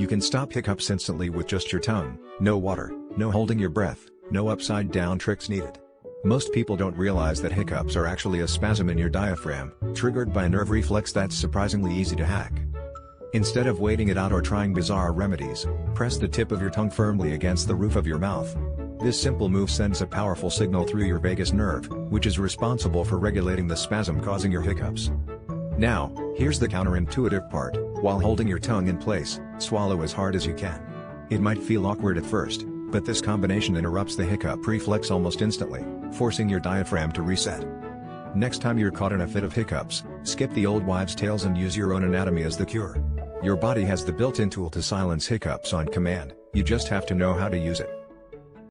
You can stop hiccups instantly with just your tongue, no water, no holding your breath, no upside down tricks needed. Most people don't realize that hiccups are actually a spasm in your diaphragm, triggered by a nerve reflex that's surprisingly easy to hack. Instead of waiting it out or trying bizarre remedies, press the tip of your tongue firmly against the roof of your mouth. This simple move sends a powerful signal through your vagus nerve, which is responsible for regulating the spasm causing your hiccups. Now, here's the counterintuitive part: while holding your tongue in place, swallow as hard as you can. It might feel awkward at first, but this combination interrupts the hiccup reflex almost instantly, forcing your diaphragm to reset. Next time you're caught in a fit of hiccups, skip the old wives' tales and use your own anatomy as the cure. Your body has the built-in tool to silence hiccups on command, you just have to know how to use it.